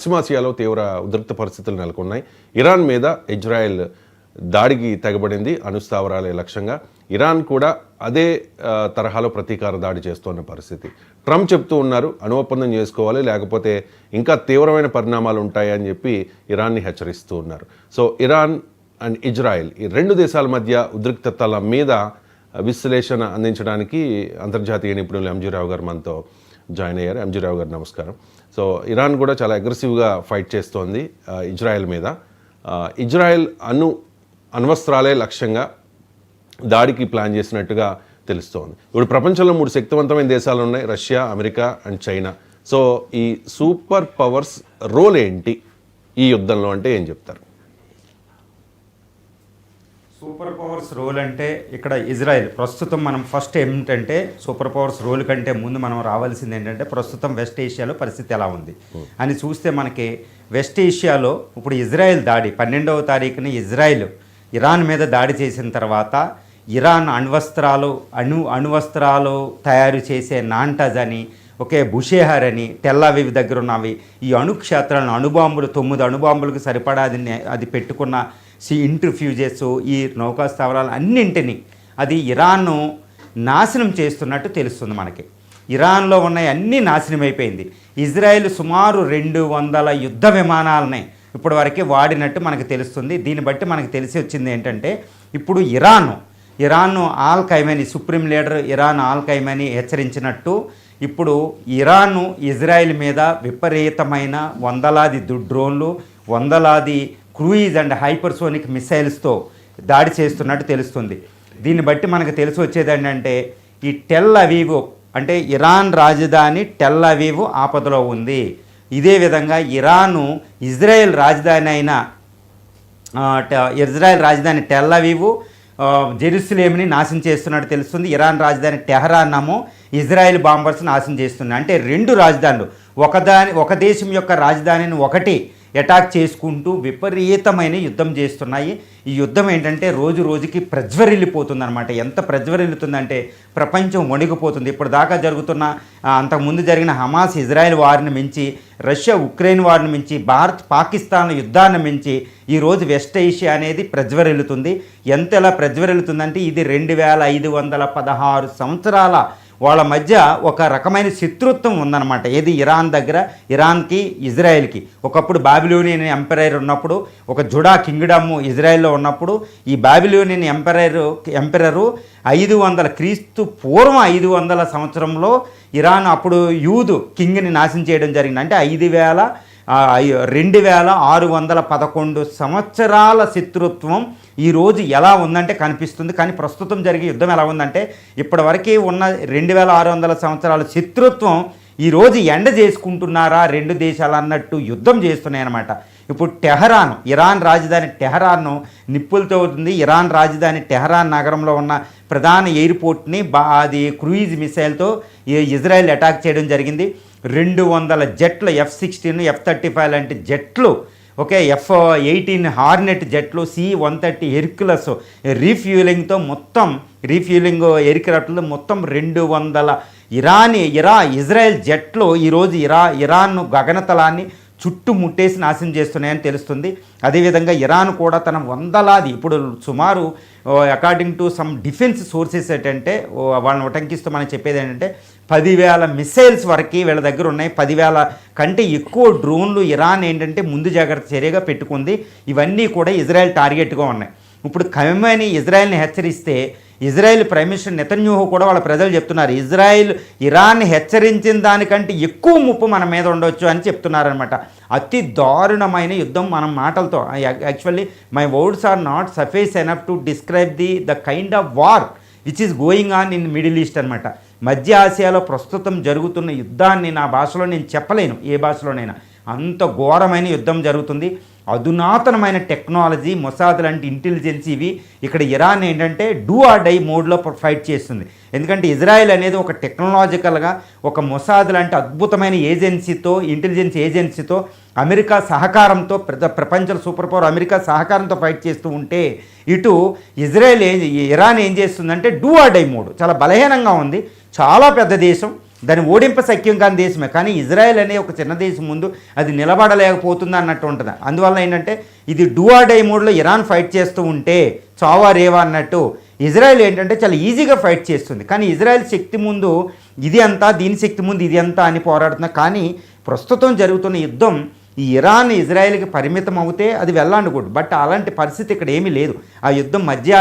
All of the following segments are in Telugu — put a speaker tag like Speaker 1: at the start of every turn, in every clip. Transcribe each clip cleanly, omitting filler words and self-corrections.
Speaker 1: పశ్చిమాసియాలో తీవ్ర ఉద్రిక్త పరిస్థితులు నెలకొన్నాయి. ఇరాన్ మీద ఇజ్రాయెల్ దాడికి తెగబడింది అణుస్థావరాలే లక్ష్యంగా. ఇరాన్ కూడా అదే తరహాలో ప్రతీకార దాడి చేస్తున్న పరిస్థితి. ట్రంప్ చెప్తూ ఉన్నారు అణు ఒప్పందం చేసుకోవాలి, లేకపోతే ఇంకా తీవ్రమైన పరిణామాలు ఉంటాయని చెప్పి ఇరాన్ని హెచ్చరిస్తూ ఉన్నారు. సో ఇరాన్ అండ్ ఇజ్రాయెల్ ఈ రెండు దేశాల మధ్య ఉద్రిక్తతల మీద విశ్లేషణ అందించడానికి అంతర్జాతీయ నిపుణులు ఎంజీ రావు గారు మనతో జాయిన్ అయ్యారు. ఎంజీ రావు గారు నమస్కారం. సో ఇరాన్ కూడా చాలా అగ్రెసివ్గా ఫైట్ చేస్తోంది ఇజ్రాయెల్ మీద. ఇజ్రాయెల్ అణ్వస్త్రాలే లక్ష్యంగా దాడికి ప్లాన్ చేసినట్టుగా తెలుస్తోంది. ఇప్పుడు ప్రపంచంలో 3 శక్తివంతమైన దేశాలు ఉన్నాయి, Russia, America and China. So ఈ సూపర్ పవర్స్ రోల్ ఏంటి ఈ యుద్ధంలో అంటే ఏం చెప్తారు?
Speaker 2: సూపర్ పవర్స్ రోల్ అంటే ఇక్కడ ఇజ్రాయెల్ ప్రస్తుతం మనం ఫస్ట్ ఏమిటంటే సూపర్ పవర్స్ రోల్ కంటే ముందు మనం రావాల్సింది ఏంటంటే ప్రస్తుతం వెస్ట్ ఏషియాలో పరిస్థితి ఎలా ఉంది అని చూస్తే మనకి వెస్ట్ ఏషియాలో ఇప్పుడు ఇజ్రాయెల్ దాడి 12వ తారీఖున ఇజ్రాయెల్ ఇరాన్ మీద దాడి చేసిన తర్వాత ఇరాన్ అణువస్త్రాలు తయారు చేసే నాంటాజ్ అని బుషేహర్ అని టెల్-అవీవ్ దగ్గర ఉన్నవి ఈ అణుక్షేత్రాలను అణుబాంబులు 9 అణుబాంబులకు సరిపడా అది పెట్టుకున్న ఇంట్రిఫ్యూజెస్ ఈ నౌకా స్థావరాలు అన్నింటినీ అది ఇరాన్ను నాశనం చేస్తున్నట్టు తెలుస్తుంది మనకి. ఇరాన్లో ఉన్నాయి అన్నీ నాశనం అయిపోయింది. ఇజ్రాయెల్ సుమారు 200 యుద్ధ విమానాలని ఇప్పటి వరకే వాడినట్టు మనకు తెలుస్తుంది. దీన్ని బట్టి మనకు తెలిసి వచ్చింది ఏంటంటే ఇప్పుడు ఇరాన్ను Al Khamenei supreme leader Iran Al Khamenei హెచ్చరించినట్టు ఇప్పుడు ఇరాన్ ఇజ్రాయెల్ మీద విపరీతమైన వందలాది డ్రోన్లు, వందలాది క్రూయిజ్ అండ్ హైపర్సోనిక్ మిసైల్స్తో దాడి చేస్తున్నట్టు తెలుస్తుంది. దీన్ని బట్టి మనకు తెలిసి వచ్చేది ఏంటంటే ఈ టెల్-అవీవ్ అంటే ఇరాన్ రాజధాని టెల్-అవీవ్ ఆపదలో ఉంది. ఇదే విధంగా ఇజ్రాయెల్ రాజధాని టెల్-అవీవ్ జెరూసలేంని నాశనం చేస్తున్నట్టు తెలుస్తుంది. ఇరాన్ రాజధాని టెహరాన్ ఇజ్రాయెల్ బాంబర్స్ నాశనం చేస్తున్నాయి. అంటే 2 రాజధానులు ఒక దేశం యొక్క రాజధానిని ఒకటి అటాక్ చేసుకుంటూ విపరీతమైన యుద్ధం చేస్తున్నాయి. ఈ యుద్ధం ఏంటంటే రోజు రోజుకి ప్రజ్వరిల్లిపోతుంది అనమాట. ఎంత ప్రజ్వరిల్లుతుందంటే ప్రపంచం వణిగిపోతుంది. ఇప్పుడు దాకా జరుగుతున్న అంతకుముందు జరిగిన హమాస్ ఇజ్రాయెల్ వారిని మించి, రష్యా ఉక్రెయిన్ వారిని మించి, భారత్ పాకిస్తాన్ యుద్ధాన్ని మించి ఈరోజు వెస్ట్ ఏషియా అనేది ప్రజ్వరిల్లుతుంది. ఎంతలా ప్రజ్వరిల్లుతుందంటే ఇది 2516 సంవత్సరాల వాళ్ళ మధ్య ఒక రకమైన శత్రుత్వం ఉందన్నమాట. ఏది ఇరాన్కి ఇజ్రాయెల్కి. ఒకప్పుడు బాబిలోనియన్ ఎంపైర్ ఉన్నప్పుడు, ఒక జుడా కింగ్డమ్ ఇజ్రాయెల్లో ఉన్నప్పుడు ఈ బాబిలోనియన్ ఎంపైరరు 500 క్రీస్తు పూర్వం 500 సంవత్సరంలో ఇరాన్ అప్పుడు యూదు కింగ్ని నాశనం చేయడం జరిగింది. అంటే 2611 సంవత్సరాల శత్రుత్వం ఈరోజు ఎలా ఉందంటే కనిపిస్తుంది. కానీ ప్రస్తుతం జరిగే యుద్ధం ఎలా ఉందంటే ఇప్పటివరకు ఉన్న 2600 సంవత్సరాల శత్రుత్వం ఈరోజు ఎండ చేసుకుంటున్నారా 2 దేశాలు అన్నట్టు యుద్ధం చేస్తున్నాయి అన్నమాట. ఇప్పుడు ఇరాన్ రాజధాని టెహరాన్ను నిప్పులతో అవుతుంది. ఇరాన్ రాజధాని టెహరాన్ నగరంలో ఉన్న ప్రధాన ఎయిర్పోర్ట్ని అది క్రూయిజ్ మిసైల్తో ఇజ్రాయెల్ అటాక్ చేయడం జరిగింది. 200 జెట్లు F-16, F-35 లాంటి జెట్లు, F-18 హార్నెట్ జెట్లు, C-130 హెర్క్యులస్ రీఫ్యూలింగ్ ఎయిర్క్రాఫ్ట్లు మొత్తం 200 ఇజ్రాయెల్ జెట్లు ఈరోజు ఇరాన్ గగనతలాన్ని చుట్టుముట్టేసి నాశనం చేస్తున్నాయని తెలుస్తుంది. అదేవిధంగా ఇరాన్ కూడా తన వందలాది ఇప్పుడు సుమారు according to some defence sources ఏంటంటే వాళ్ళని ఉటంకిస్తూ మనం చెప్పేది ఏంటంటే 10,000 మిసైల్స్ వరకు వీళ్ళ దగ్గర ఉన్నాయి. 10,000 కంటే ఎక్కువ డ్రోన్లు ఇరాన్ ఏంటంటే ముందు జాగ్రత్త చర్యగా పెట్టుకుంది. ఇవన్నీ కూడా ఇజ్రాయెల్ టార్గెట్గా ఉన్నాయి. ఇప్పుడు ఖమేనీ ఇజ్రాయెల్ని హెచ్చరిస్తే ఇజ్రాయెల్ ప్రైమ్ మినిస్టర్ నెతన్యాహు కూడా వాళ్ళ ప్రజలు చెప్తున్నారు ఇరాన్ హెచ్చరించిన దానికంటే ఎక్కువ ముప్పు మన మీద ఉండొచ్చు అని చెప్తున్నారనమాట. అతి దారుణమైన యుద్ధం మనం మాటలతో actually my words are not sufficient enough to describe the kind of war which is going on in middle east అనమాట. మధ్య ఆసియాలో ప్రస్తుతం జరుగుతున్న యుద్ధాన్ని నా భాషలో నేను చెప్పలేను, ఏ భాషలోనైనా. అంత ఘోరమైన యుద్ధం జరుగుతుంది. అధునాతనమైన టెక్నాలజీ, మొసాద్ లాంటి ఇంటెలిజెన్స్ ఇవి ఇక్కడ ఇరాన్ ఏంటంటే డూ ఆర్ డై మోడ్లో ఫైట్ చేస్తుంది. ఎందుకంటే ఇజ్రాయెల్ అనేది ఒక టెక్నాలజికల్గా ఒక మొసాద్ లాంటి అద్భుతమైన ఇంటెలిజెన్స్ ఏజెన్సీతో అమెరికా సహకారంతో ప్రపంచ సూపర్ పవర్ అమెరికా సహకారంతో ఫైట్ చేస్తూ ఉంటే ఇటు ఇరాన్ ఏం చేస్తుందంటే డూ ఆర్ డై మోడ్. చాలా బలహీనంగా ఉంది, చాలా పెద్ద దేశం, దాన్ని ఓడింప సఖ్యం కాని దేశమే. కానీ ఇజ్రాయెల్ అనే ఒక చిన్న దేశం ముందు అది నిలబడలేకపోతుంది అన్నట్టు ఉంటుంది. అందువల్ల ఏంటంటే ఇది డూ ఆర్ డై మోడ్లో ఇరాన్ ఫైట్ చేస్తూ ఉంటే చావా రేవా అన్నట్టు ఇజ్రాయెల్ ఏంటంటే చాలా ఈజీగా ఫైట్ చేస్తుంది. కానీ ఇజ్రాయెల్ శక్తి ముందు ఇది అంతా, దీని శక్తి ముందు ఇది అంతా అని పోరాడుతున్నా. కానీ ప్రస్తుతం జరుగుతున్న యుద్ధం ఈ ఇరాన్ ఇజ్రాయెల్కి పరిమితం అవుతే అది వెళ్ళానుకోడు. బట్ అలాంటి పరిస్థితి ఇక్కడ ఏమీ లేదు. ఆ యుద్ధం మధ్య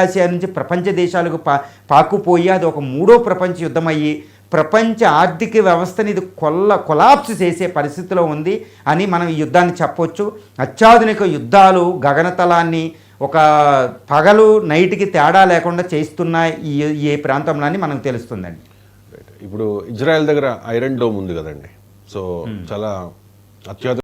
Speaker 2: ఆసియా నుంచి ప్రపంచ దేశాలకు పాకుపోయి అది ఒక మూడో ప్రపంచ యుద్ధం అయ్యి ప్రపంచ ఆర్థిక వ్యవస్థని ఇది కొలాప్స్ చేసే పరిస్థితిలో ఉంది అని మనం ఈ యుద్ధాన్ని చెప్పొచ్చు. అత్యాధునిక యుద్ధాలు గగనతలాన్ని ఒక పగలు నైట్కి తేడా లేకుండా చేస్తున్నాయి ఈ ప్రాంతంలో అని మనకు తెలుస్తుందండి.
Speaker 1: ఇప్పుడు ఇజ్రాయెల్ దగ్గర ఐరన్ డోమ్ ఉంది కదండి. సో చాలా అత్యాధునిక